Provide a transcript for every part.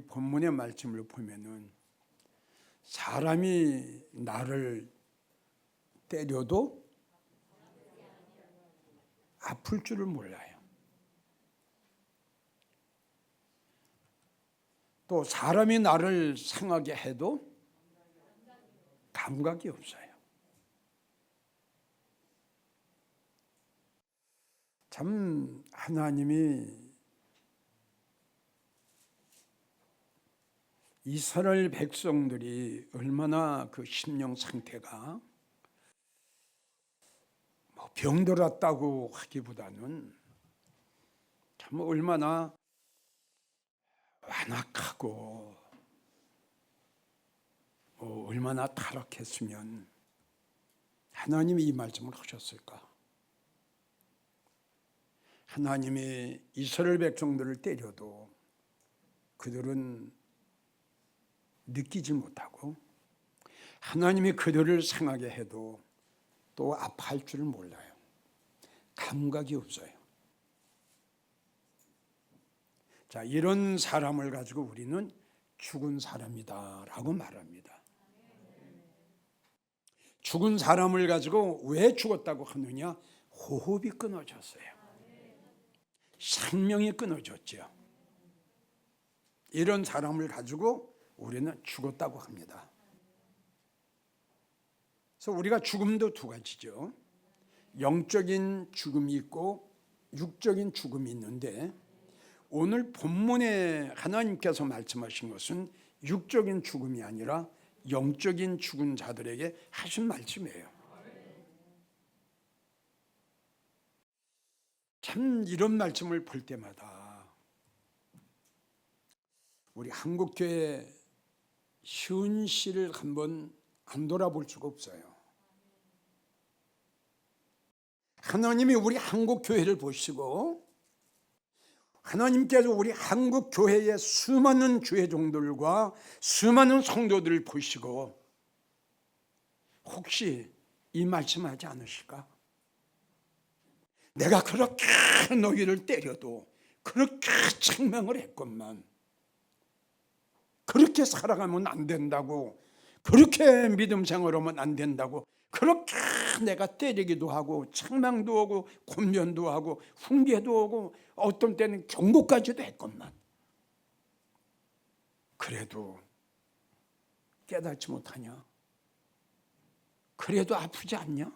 본문의 말씀을 보면은 사람이 나를 때려도 아플 줄을 몰라요. 또 사람이 나를 상하게 해도 감각이 없어요. 참 하나님이 이스라엘 백성들이 얼마나 그 심령 상태가 병들었다고 하기보다는 참 얼마나 완악하고 얼마나 타락했으면 하나님이 이 말씀을 하셨을까? 하나님이 이스라엘 백성들을 때려도 그들은 느끼지 못하고 하나님이 그들을 상하게 해도 또 아파할 줄을 몰라요. 감각이 없어요. 자, 이런 사람을 가지고 우리는 죽은 사람이다라고 말합니다. 죽은 사람을 가지고 왜 죽었다고 하느냐? 호흡이 끊어졌어요. 생명이 끊어졌죠. 이런 사람을 가지고 우리는 죽었다고 합니다. 그래서 우리가 죽음도 두 가지죠. 영적인 죽음이 있고 육적인 죽음이 있는데 오늘 본문에 하나님께서 말씀하신 것은 육적인 죽음이 아니라 영적인 죽은 자들에게 하신 말씀이에요. 참 이런 말씀을 볼 때마다 우리 한국교회 현실을 한번 안 돌아볼 수가 없어요. 하나님이 우리 한국교회를 보시고 하나님께서 우리 한국교회의 수많은 교회종들과 수많은 성도들을 보시고 혹시 이 말씀하지 않으실까? 내가 그렇게 너희를 때려도 그렇게 책망을 했건만 그렇게 살아가면 안 된다고, 그렇게 믿음 생활하면 안 된다고, 그렇게 내가 때리기도 하고 책망도 하고 권면도 하고 훈계도 하고 어떤 때는 경고까지도 했건만 그래도 깨닫지 못하냐? 그래도 아프지 않냐?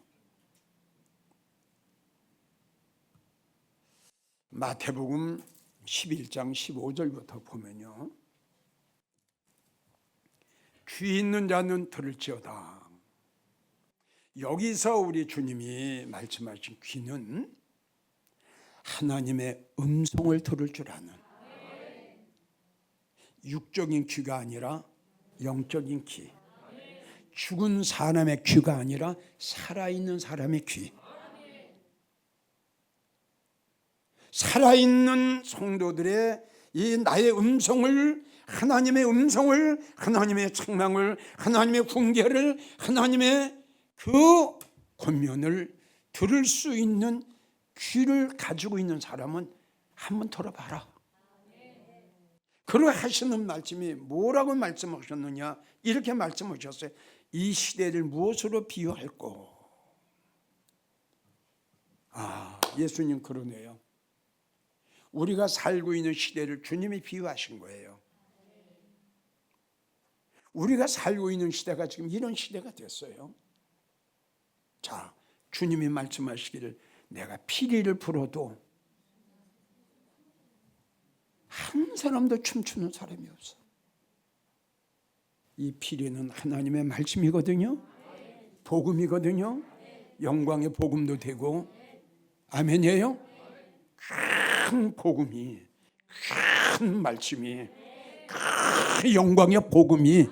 마태복음 11장 15절부터 보면요, 귀 있는 자는 들을지어다. 여기서 우리 주님이 말씀하신 귀는 하나님의 음성을 들을 줄 아는 육적인 귀가 아니라 영적인 귀, 죽은 사람의 귀가 아니라 살아있는 사람의 귀, 살아있는 성도들의 이 나의 음성을, 하나님의 음성을, 하나님의 책망을, 하나님의 훈계를, 하나님의 그 권면을 들을 수 있는 귀를 가지고 있는 사람은 한번 들어봐라. 그러 하시는 말씀이 뭐라고 말씀하셨느냐? 이렇게 말씀하셨어요. 이 시대를 무엇으로 비유할꼬? 예수님 그러네요. 우리가 살고 있는 시대를 주님이 비유하신 거예요. 우리가 살고 있는 시대가 지금 이런 시대가 됐어요. 자, 주님이 말씀하시기를 내가 피리를 불어도 한 사람도 춤추는 사람이 없어. 이 피리는 하나님의 말씀이거든요. 복음이거든요. 영광의 복음도 되고, 아멘이에요. 큰 복음이, 큰 말씀이, 큰 영광의 복음이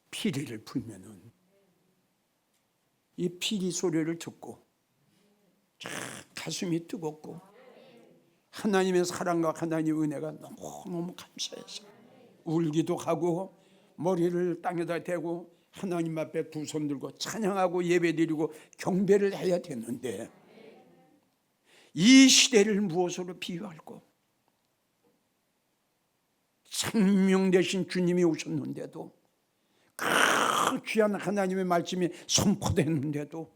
피리를 불면은 이 피리 소리를 듣고 가슴이 뜨겁고 하나님의 사랑과 하나님의 은혜가 너무너무 감사해서 울기도 하고 머리를 땅에다 대고 하나님 앞에 두 손 들고 찬양하고 예배드리고 경배를 해야 되는데 이 시대를 무엇으로 비유할꼬? 생명 되신 주님이 오셨는데도, 그 귀한 하나님의 말씀이 선포됐는데도,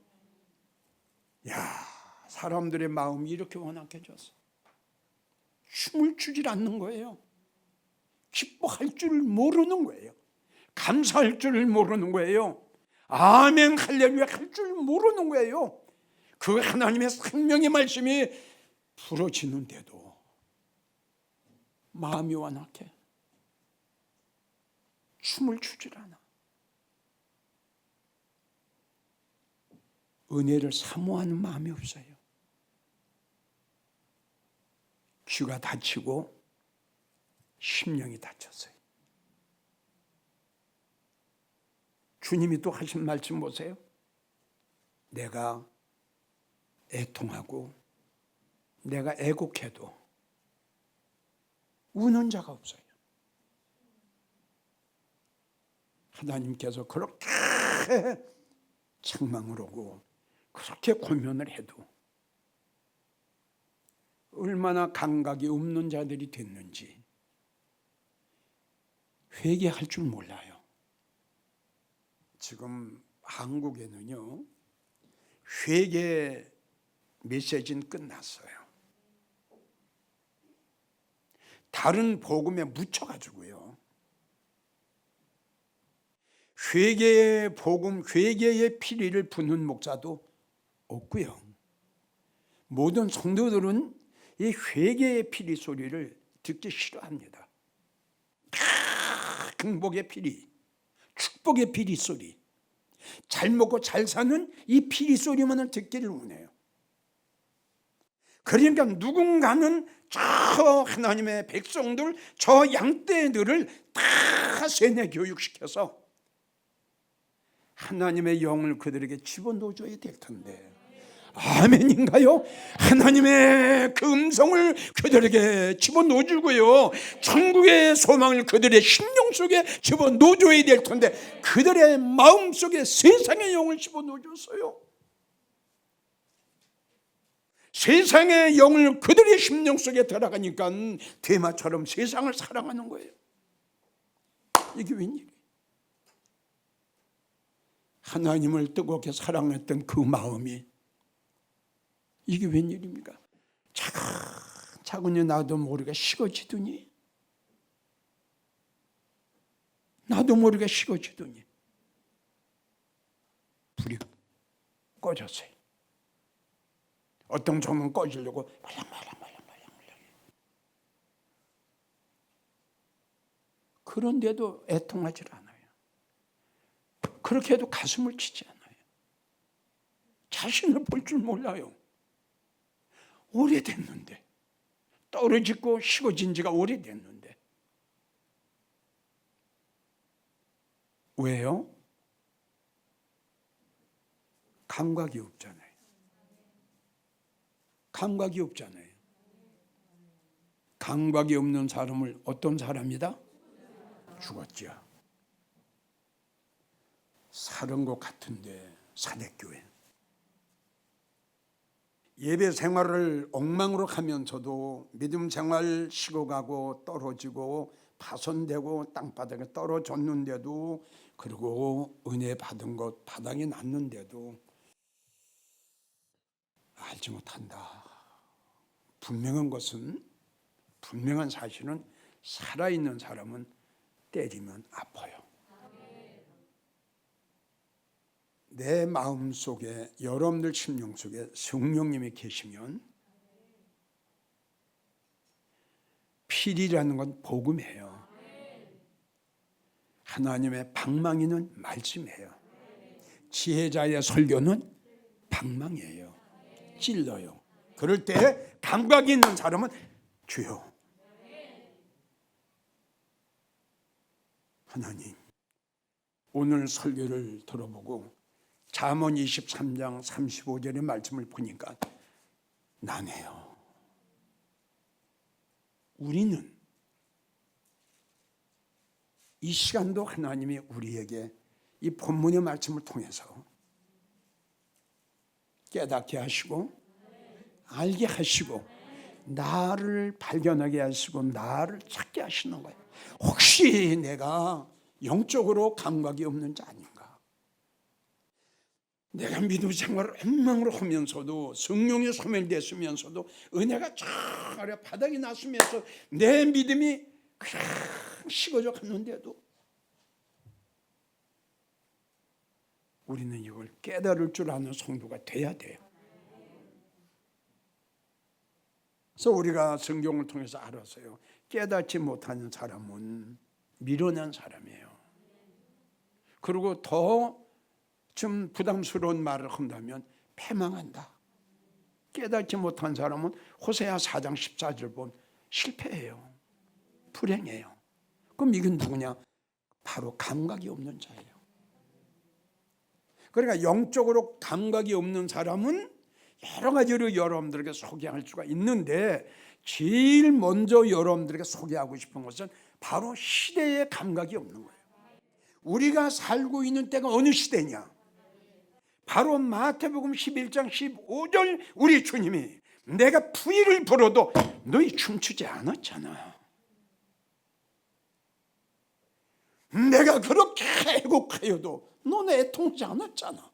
사람들의 마음이 이렇게 완악해졌어. 춤을 추질 않는 거예요. 기뻐할 줄 모르는 거예요. 감사할 줄 모르는 거예요. 아멘 할렐루야 할 줄 모르는 거예요. 그 하나님의 생명의 말씀이 부러지는데도 마음이 완악해. 춤을 추질 않아. 은혜를 사모하는 마음이 없어요. 귀가 다치고 심령이 다쳤어요. 주님이 또 하신 말씀 보세요. 내가 애통하고 내가 애곡해도 우는 자가 없어요. 하나님께서 그렇게 책망을 하고 그렇게 고면을 해도 얼마나 감각이 없는 자들이 됐는지 회개할 줄 몰라요. 지금 한국에는요, 회개 메시지는 끝났어요. 다른 복음에 묻혀가지고요, 회개의 복음, 회개의 피리를 부는 목사도 없고요. 모든 성도들은 이 회개의 피리 소리를 듣기 싫어합니다. 행복의 피리, 축복의 피리 소리, 잘 먹고 잘 사는 이 피리 소리만을 듣기를 원해요. 그러니까 누군가는 저 하나님의 백성들, 저 양떼들을 다 세뇌 교육시켜서 하나님의 영을 그들에게 집어넣어줘야 될 텐데, 아멘인가요? 하나님의 그 음성을 그들에게 집어넣어주고요, 천국의 소망을 그들의 심령 속에 집어넣어줘야 될 텐데 그들의 마음 속에 세상의 영을 집어넣어줬어요. 세상의 영을 그들의 심령 속에 들어가니까 대마처럼 세상을 사랑하는 거예요. 이게 웬일이에요? 하나님을 뜨겁게 사랑했던 그 마음이 이게 웬일입니까? 차근히 나도 모르게 식어지더니, 나도 모르게 식어지더니 불이 꺼졌어요. 어떤 종은 꺼지려고 말랑말랑. 그런데도 애통하지 않아요. 그렇게 해도 가슴을 치지 않아요. 자신을 볼 줄 몰라요. 오래됐는데, 떨어지고 식어진 지가 오래됐는데. 왜요? 감각이 없잖아요. 감각이 없잖아요. 감각이 없는 사람을 어떤 사람이다? 죽었죠. 사는 것 같은데 사대교회. 예배 생활을 엉망으로 하면서도 믿음 생활 식어가고 떨어지고 파손되고 땅바닥에 떨어졌는데도, 그리고 은혜 받은 것 바닥이 났는데도 알지 못한다. 분명한 사실은 살아있는 사람은 때리면 아파요. 내 마음 속에, 여러분들 심령 속에 성령님이 계시면, 필이라는 건 복음이에요. 하나님의 방망이는 말씀이에요. 지혜자의 설교는 방망이에요. 찔러요. 그럴 때 감각이 있는 사람은 주여, 하나님, 오늘 설교를 들어보고 잠언 23장 35절의 말씀을 보니까 나네요. 우리는 이 시간도 하나님이 우리에게 이 본문의 말씀을 통해서 깨닫게 하시고 알게 하시고 나를 발견하게 하시고 나를 찾게 하시는 거예요. 혹시 내가 영적으로 감각이 없는 자 아닌가? 내가 믿음 생활을 엉망으로 하면서도, 성령에 소멸됐으면서도, 은혜가 쫙 아래 바닥이 났으면서 내 믿음이 그냥 식어져 갔는데도 우리는 이걸 깨달을 줄 아는 성도가 돼야 돼요. 그래서 우리가 성경을 통해서 알았어요. 깨닫지 못하는 사람은 미련한 사람이에요. 그리고 더 좀 부담스러운 말을 한다면 패망한다. 깨닫지 못한 사람은 호세아 4장 14절 보면 실패해요. 불행해요. 그럼 이건 누구냐? 바로 감각이 없는 자예요. 그러니까 영적으로 감각이 없는 사람은 여러 가지로 여러분들에게 소개할 수가 있는데, 제일 먼저 여러분들에게 소개하고 싶은 것은 바로 시대의 감각이 없는 거예요. 우리가 살고 있는 때가 어느 시대냐? 바로 마태복음 11장 15절 우리 주님이 내가 부위를 불어도 너희 춤추지 않았잖아. 내가 그렇게 애곡하여도 너네 애통하지 않았잖아.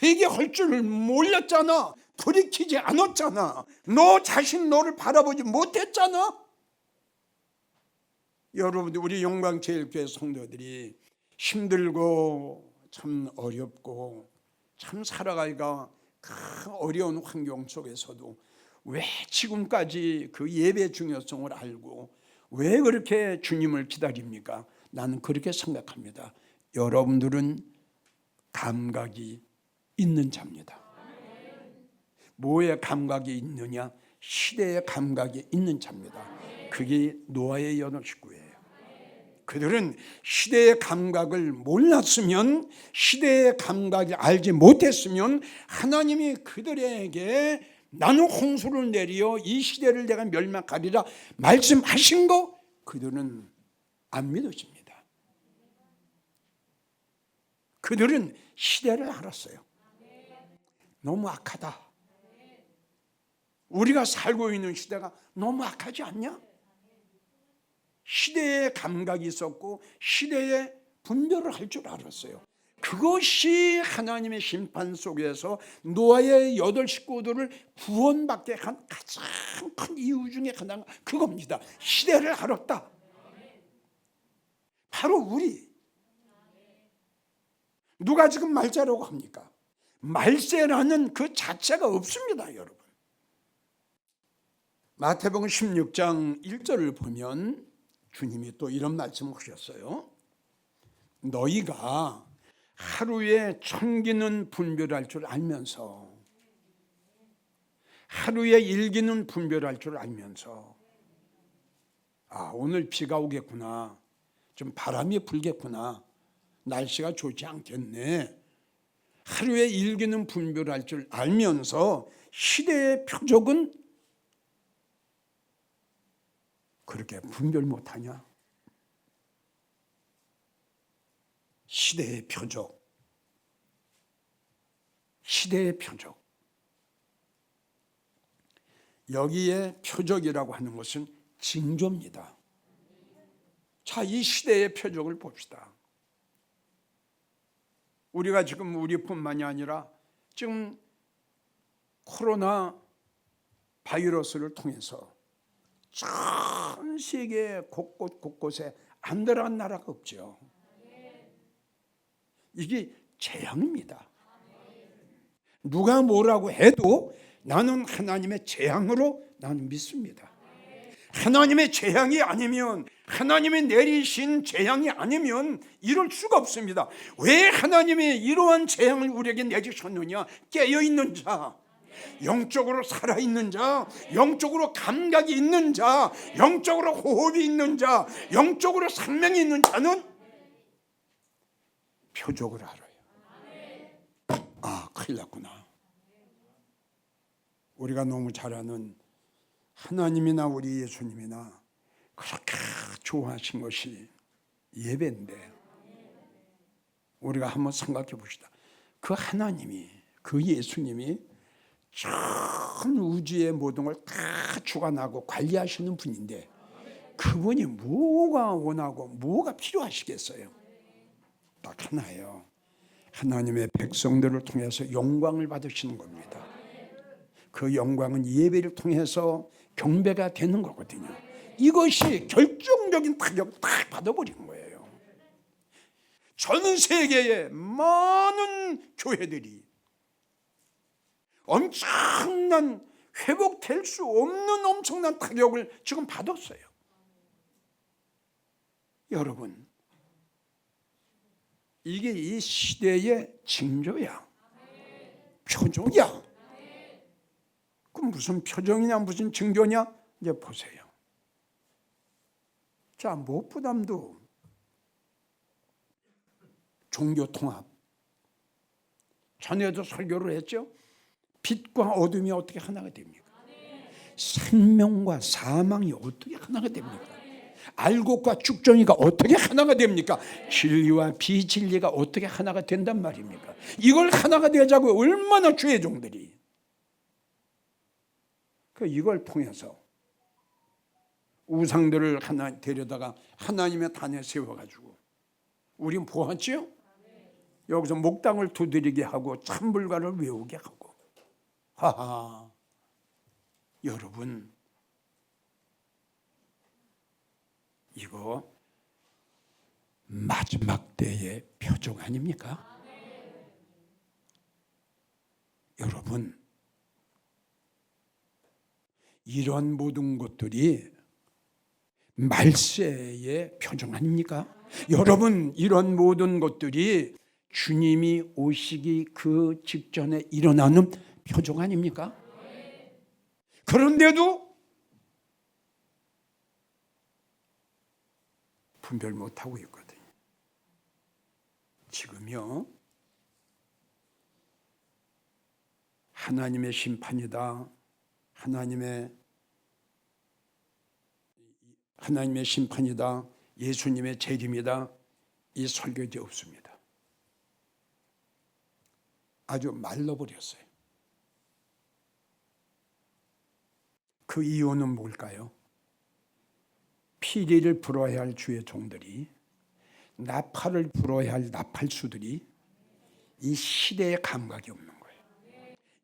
회개할 줄 몰랐잖아. 돌이키지 않았잖아. 너 자신 너를 바라보지 못했잖아. 여러분들, 우리 영광제일교회 성도들이 힘들고 참 어렵고 참 살아가기가 어려운 환경 속에서도 왜 지금까지 그 예배 중요성을 알고 왜 그렇게 주님을 기다립니까? 나는 그렇게 생각합니다. 여러분들은 감각이 있는 자입니다. 뭐에 감각이 있느냐? 시대의 감각이 있는 자입니다. 그게 노아의 8 식구예요. 그들은 시대의 감각을 몰랐으면, 시대의 감각을 알지 못했으면 하나님이 그들에게 나는 홍수를 내리어 이 시대를 내가 멸망하리라 말씀하신 거 그들은 안 믿어집니다. 그들은 시대를 알았어요. 너무 악하다. 우리가 살고 있는 시대가 너무 악하지 않냐? 시대의 감각이 있었고 시대의 분별을 할 줄 알았어요. 그것이 하나님의 심판 속에서 노아의 8 식구들을 구원받게 한 가장 큰 이유 중에 하나가 그겁니다. 시대를 알았다. 바로 우리. 누가 지금 말세라고 합니까? 말세라는 그 자체가 없습니다, 여러분. 마태복음 16장 1절을 보면 주님이 또 이런 말씀을 하셨어요. 너희가 하루에 1000기는 분별할 줄 알면서, 하루에 1기는 분별할 줄 알면서, 오늘 비가 오겠구나, 좀 바람이 불겠구나, 날씨가 좋지 않겠네, 하루에 1기는 분별할 줄 알면서 시대의 표적은 그렇게 분별 못하냐? 시대의 표적, 시대의 표적. 여기에 표적이라고 하는 것은 징조입니다. 자, 이 시대의 표적을 봅시다. 우리가 지금 우리뿐만이 아니라 지금 코로나 바이러스를 통해서 전 세계 곳곳에 안 들어간 나라가 없죠. 이게 재앙입니다. 누가 뭐라고 해도 나는 하나님의 재앙으로 나는 믿습니다. 하나님의 재앙이 아니면, 하나님이 내리신 재앙이 아니면 이럴 수가 없습니다. 왜 하나님이 이러한 재앙을 우리에게 내주셨느냐? 깨어있는 자, 영적으로 살아있는 자, 영적으로 감각이 있는 자, 영적으로 호흡이 있는 자, 영적으로 생명이 있는 자는 표적을 알아요. 큰일 났구나. 우리가 너무 잘 아는 하나님이나 우리 예수님이나 그렇게 좋아하신 것이 예배인데, 우리가 한번 생각해 봅시다. 그 하나님이, 그 예수님이 전 우주의 모든 걸 다 주관하고 관리하시는 분인데 그분이 뭐가 원하고 뭐가 필요하시겠어요? 딱 하나예요. 하나님의 백성들을 통해서 영광을 받으시는 겁니다. 그 영광은 예배를 통해서 경배가 되는 거거든요. 이것이 결정적인 타격을 딱 받아버리는 거예요. 전 세계의 많은 교회들이 엄청난 회복될 수 없는 엄청난 타격을 지금 받았어요. 여러분, 이게 이 시대의 징조야. 표정이야. 그럼 무슨 표정이냐 무슨 징조냐? 이제 보세요. 자, 무엇보다도 종교통합. 전에도 설교를 했죠. 빛과 어둠이 어떻게 하나가 됩니까? 생명과 사망이 어떻게 하나가 됩니까? 알곡과 쭉정이가 어떻게 하나가 됩니까? 진리와 비진리가 어떻게 하나가 된단 말입니까? 이걸 하나가 되자고 얼마나 주의 종들이 이걸 통해서 우상들을 하나 데려다가 하나님의 단에 세워가지고 우린 보았지요? 여기서 목당을 두드리게 하고 찬불가를 외우게 하고. 하하, 여러분, 이거 마지막 때의 표정 아닙니까? 여러분, 이런 모든 것들이 말세의 표정 아닙니까? 여러분, 이런 모든 것들이 주님이 오시기 그 직전에 일어나는 표정 아닙니까? 그런데도 분별 못하고 있거든요. 지금요, 하나님의 심판이다, 하나님의 심판이다, 예수님의 재림이다, 이 설교지 없습니다. 아주 말라버렸어요. 그 이유는 뭘까요? 피리를 불어야 할 주의 종들이, 나팔을 불어야 할 나팔수들이 이 시대에 감각이 없는 거예요.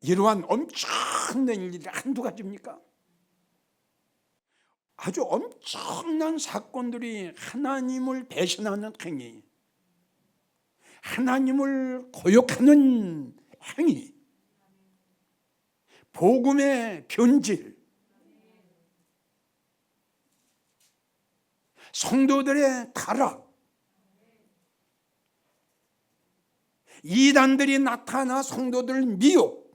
이러한 엄청난 일이 한두 가지입니까? 아주 엄청난 사건들이 하나님을 배신하는 행위, 하나님을 거역하는 행위, 복음의 변질, 성도들의 타락, 이단들이 나타나 성도들을 미혹,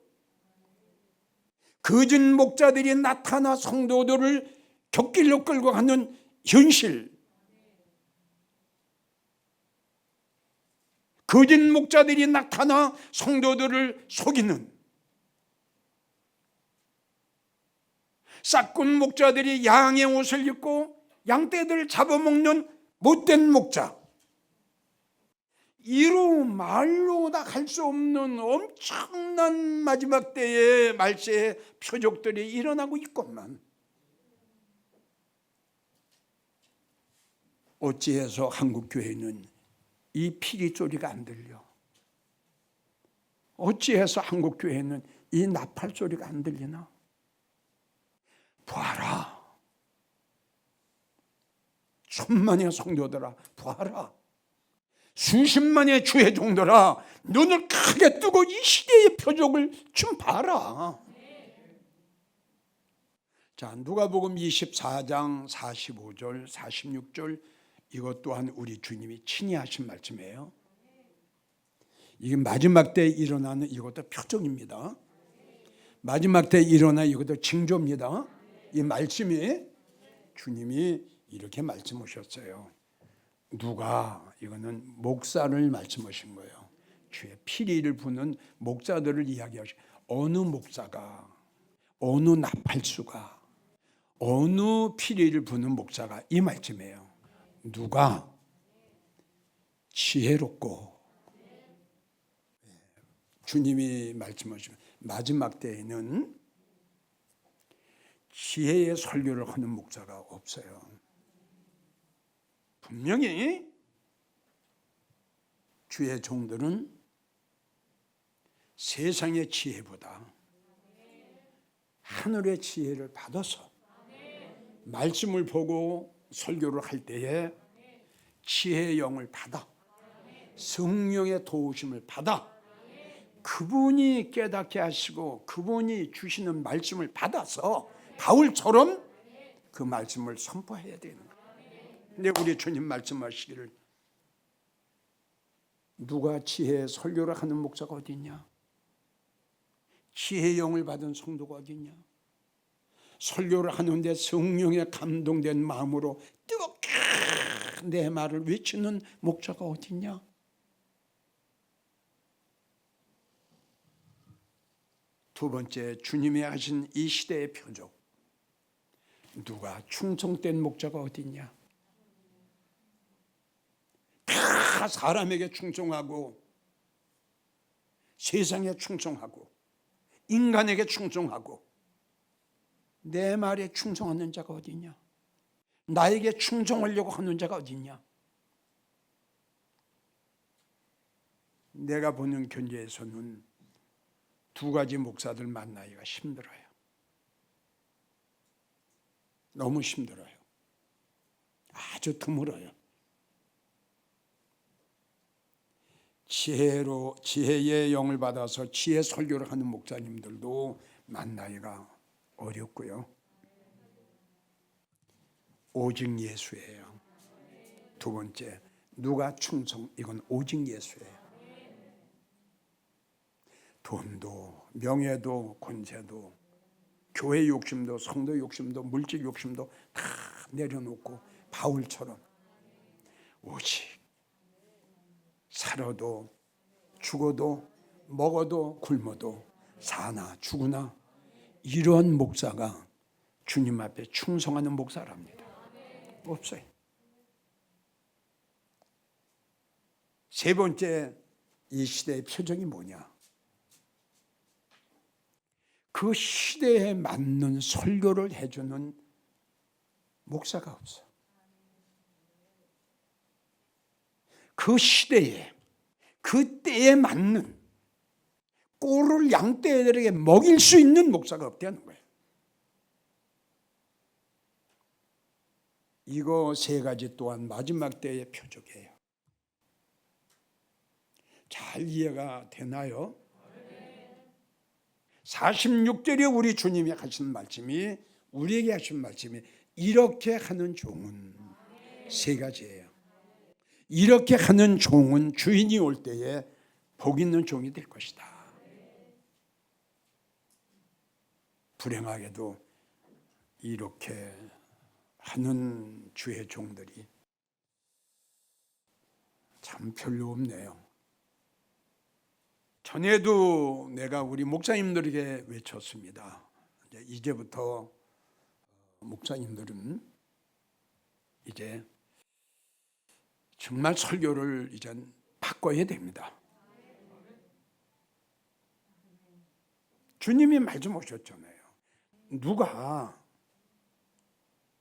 거짓 목자들이 나타나 성도들을 곁길로 끌고 가는 현실, 거짓 목자들이 나타나 성도들을 속이는, 싹군 목자들이 양의 옷을 입고 양떼들 잡아먹는 못된 목자, 이루 말로 다 할 수 없는 엄청난 마지막 때의 말세의 표적들이 일어나고 있건만 어찌해서 한국교회는 이 피리 소리가 안 들려? 어찌해서 한국교회는 이 나팔 소리가 안 들리나? 보아라, 천만의 성도들아, 보아라, 수십만의 주의 종들아, 눈을 크게 뜨고 이 시대의 표적을 좀 봐라. 자, 누가복음 24장 45절 46절, 이것 또한 우리 주님이 친히 하신 말씀이에요. 이게 마지막 때에 일어나는 이것도 표적입니다. 마지막 때에 일어나 이것도 징조입니다. 이 말씀이 주님이 이렇게 말씀하셨어요. 누가, 이거는 목사를 말씀하신 거예요. 주의 피리를 부는 목사들을 이야기하시고, 어느 목사가, 어느 나팔수가, 어느 피리를 부는 목사가, 이 말씀이에요. 누가 지혜롭고, 주님이 말씀하시면 마지막 때에는 지혜의 설교를 하는 목사가 없어요. 분명히 주의 종들은 세상의 지혜보다 하늘의 지혜를 받아서 말씀을 보고 설교를 할 때에 지혜의 영을 받아 성령의 도우심을 받아 그분이 깨닫게 하시고 그분이 주시는 말씀을 받아서 바울처럼 그 말씀을 선포해야 되는 거예요. 근데 우리 주님 말씀하시기를 누가 지혜의 설교를 하는 목사가 어디 있냐? 지혜의 영을 받은 성도가 어디 있냐? 설교를 하는데 성령에 감동된 마음으로 뜨겁게 내 말을 외치는 목자가 어디 있냐? 두 번째, 주님이 하신 이 시대의 표적. 누가 충성된 목자가 어디 있냐? 다 사람에게 충성하고 세상에 충성하고 인간에게 충성하고 내 말에 충성하는 자가 어디 있냐? 나에게 충성하려고 하는 자가 어디 있냐? 내가 보는 교회에서는 두 가지 목사들 만나기가 힘들어요. 너무 힘들어요. 아주 드물어요. 지혜의 영을 받아서 지혜 설교를 하는 목사님들도 만나기가 어렵고요. 오직 예수예요. 두 번째, 누가 충성, 이건 오직 예수예요. 돈도 명예도 권세도 교회 욕심도 성도 욕심도 물질 욕심도 다 내려놓고 바울처럼 오직 살아도 죽어도 먹어도 굶어도 사나 죽으나 이런 목사가 주님 앞에 충성하는 목사랍니다. 없어요. 세 번째, 이 시대의 표적이 뭐냐? 그 시대에 맞는 설교를 해주는 목사가 없어. 그 시대에 그 때에 맞는 꼴을 양떼들에게 먹일 수 있는 목사가 없다는 거예요. 이거 세 가지 또한 마지막 때의 표적이에요. 잘 이해가 되나요? 46절에 우리 주님이 하신 말씀이 우리에게 하신 말씀이 이렇게 하는 종은 세 가지예요. 이렇게 하는 종은 주인이 올 때에 복 있는 종이 될 것이다. 불행하게도 이렇게 하는 주의 종들이 참 별로 없네요. 전에도 내가 우리 목사님들에게 외쳤습니다. 이제부터 목사님들은 이제 정말 설교를 이제 바꿔야 됩니다. 주님이 말씀하셨잖아요. 누가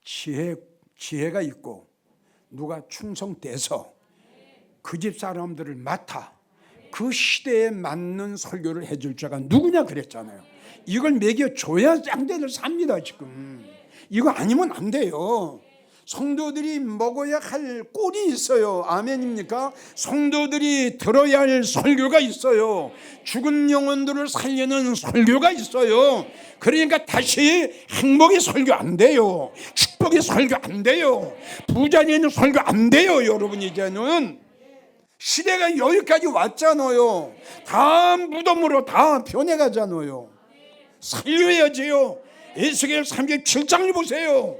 지혜가 있고 누가 충성돼서 그 집 사람들을 맡아 그 시대에 맞는 설교를 해줄 자가 누구냐 그랬잖아요. 이걸 먹여줘야 짱대들 삽니다. 지금 이거 아니면 안 돼요. 성도들이 먹어야 할 꼴이 있어요. 아멘입니까? 성도들이 들어야 할 설교가 있어요. 죽은 영혼들을 살리는 설교가 있어요. 그러니까 다시 행복의 설교 안 돼요. 축복의 설교 안 돼요. 부자되는 설교 안 돼요. 여러분 이제는 시대가 여기까지 왔잖아요. 다 무덤으로 다 변해가잖아요. 살려야지요. 에스겔 37장을 보세요.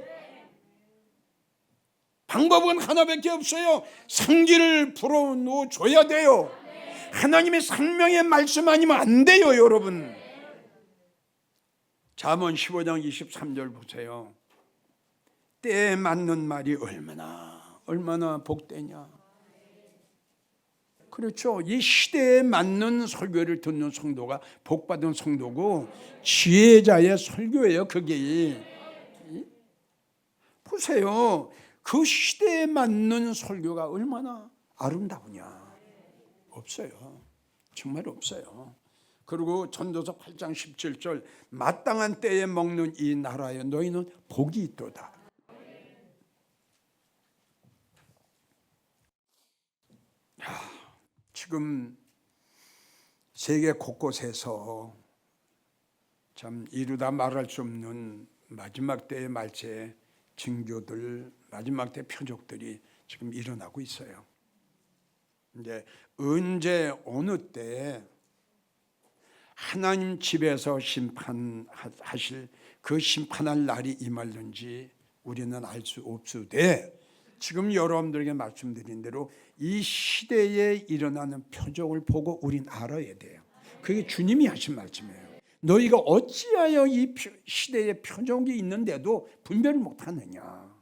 방법은 하나밖에 없어요. 생기를 불어넣어줘야 돼요. 하나님의 생명의 말씀 아니면 안 돼요. 여러분 잠언 15장 23절 보세요. 때에 맞는 말이 얼마나 복되냐. 그렇죠. 이 시대에 맞는 설교를 듣는 성도가 복받은 성도고 지혜자의 설교예요. 그게 보세요. 그 시대에 맞는 설교가 얼마나 아름다우냐. 없어요. 정말 없어요. 그리고 전도서 8장 17절 마땅한 때에 먹는 이 나라에 너희는 복이 있도다. 지금 세계 곳곳에서 참 이루다 말할 수 없는 마지막 때의 말체 징조들, 마지막 때 표적들이 지금 일어나고 있어요. 이제 언제 어느 때 하나님 집에서 심판하실 그 심판할 날이 임할는지 우리는 알 수 없으되 지금 여러분들에게 말씀드린 대로 이 시대에 일어나는 표적을 보고 우린 알아야 돼요. 그게 주님이 하신 말씀이에요. 너희가 어찌하여 이 시대에 표적이 있는데도 분별을 못하느냐.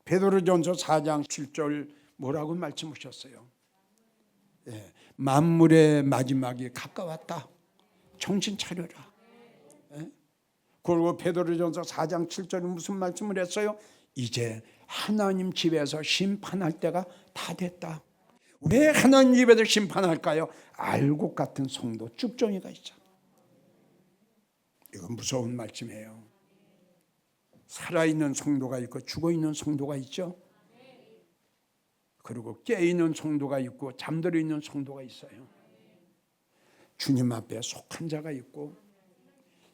베드로전서 4장 7절 뭐라고 말씀하셨어요? 예, 만물의 마지막이 가까웠다. 정신 차려라. 예? 그리고 베드로전서 4장 7절은 무슨 말씀을 했어요? 이제 하나님 집에서 심판할 때가 다 됐다. 왜 하나님 집에서 심판할까요? 알곡 같은 성도 쭉정이가 있잖아. 이건 무서운 말씀이에요. 살아있는 성도가 있고 죽어있는 성도가 있죠. 그리고 깨어있는 성도가 있고 잠들어 있는 성도가 있어요. 주님 앞에 속한 자가 있고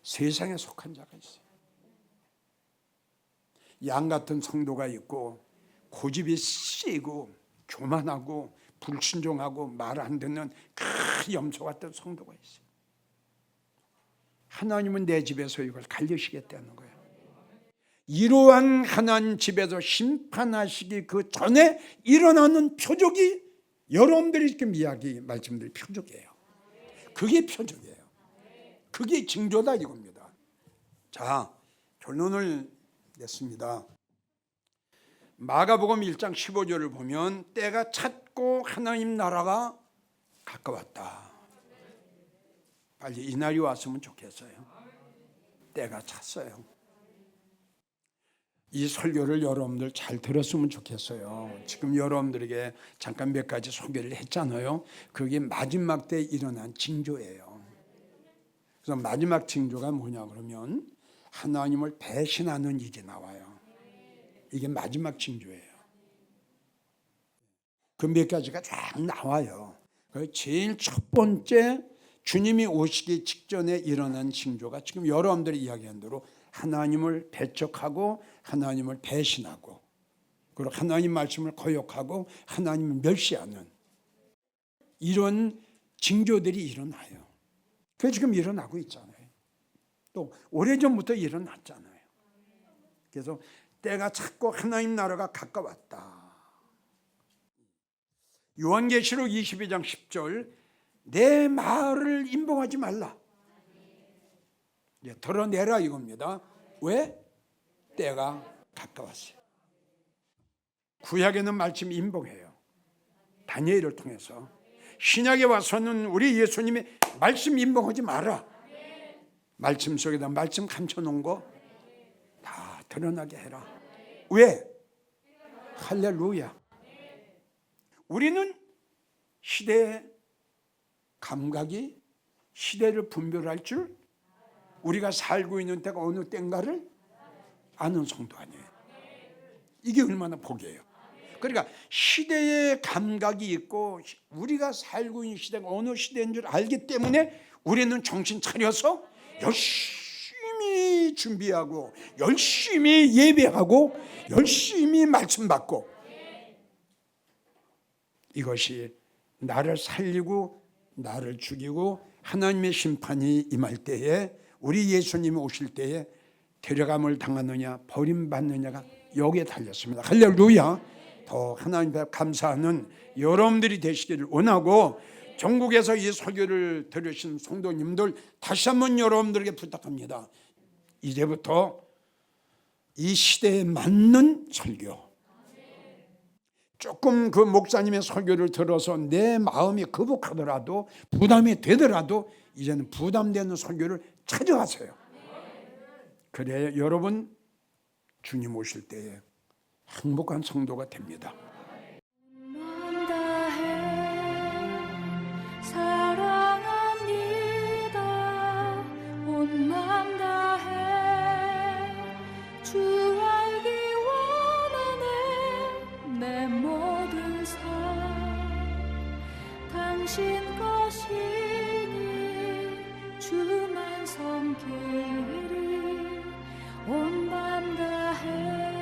세상에 속한 자가 있어요. 양 같은 성도가 있고 고집이 세고 교만하고 불순종하고 말 안 듣는 큰 염소 같은 성도가 있어요. 하나님은 내 집에서 이걸 갈려시겠다는 거예요. 이러한 하나님 집에서 심판하시기 그 전에 일어나는 표적이 여러분들이 지금 이야기 말씀드린 표적이에요. 그게 표적이에요. 그게 징조다 이겁니다. 자, 결론을 냈습니다. 마가복음 1장 15절을 보면 때가 찼고 하나님 나라가 가까웠다. 빨리 이 날이 왔으면 좋겠어요. 때가 찼어요. 이 설교를 여러분들 잘 들었으면 좋겠어요. 지금 여러분들에게 잠깐 몇 가지 소개를 했잖아요. 그게 마지막 때 일어난 징조예요. 그래서 마지막 징조가 뭐냐 그러면 하나님을 배신하는 일이 나와요. 이게 마지막 징조예요. 그 몇 가지가 쫙 나와요. 제일 첫 번째 주님이 오시기 직전에 일어난 징조가 지금 여러분들이 이야기한 대로 하나님을 배척하고 하나님을 배신하고 그리고 하나님 말씀을 거역하고 하나님을 멸시하는 이런 징조들이 일어나요. 그게 지금 일어나고 있잖아요. 또 오래전부터 일어났잖아요. 그래서 때가 찼고 하나님 나라가 가까웠다. 요한계시록 22장 10절 내 말을 임봉하지 말라. 드러내라 이겁니다. 왜? 때가 가까웠어요. 구약에는 말씀이 임봉해요. 다니엘을 통해서. 신약에 와서는 우리 예수님이 말씀 임봉하지 마라. 말씀 속에다 말씀 감춰놓은 거 다 드러나게 해라. 왜? 할렐루야. 우리는 시대의 감각이 시대를 분별할 줄 우리가 살고 있는 때가 어느 때인가를 아는 성도 아니에요. 이게 얼마나 복이에요. 그러니까 시대의 감각이 있고 우리가 살고 있는 시대가 어느 시대인 줄 알기 때문에 우리는 정신 차려서 열심히 준비하고 열심히 예배하고 열심히 말씀 받고 이것이 나를 살리고 나를 죽이고 하나님의 심판이 임할 때에 우리 예수님이 오실 때에 데려감을 당하느냐 버림받느냐가 여기에 달렸습니다. 할렐루야. 더 하나님 앞에 감사하는 여러분들이 되시기를 원하고 전국에서 이 설교를 들으신 성도님들 다시 한번 여러분들에게 부탁합니다. 이제부터 이 시대에 맞는 설교, 조금 그 목사님의 설교를 들어서 내 마음이 거북하더라도 부담이 되더라도 이제는 부담되는 설교를 찾아가세요. 그래야 여러분 주님 오실 때에 행복한 성도가 됩니다. 마음 다해 사랑합니다. 온 마음 다해 주 알기 원하네. 내 모든 삶 당신 것이니 주만 섬기리. 온 마음 다해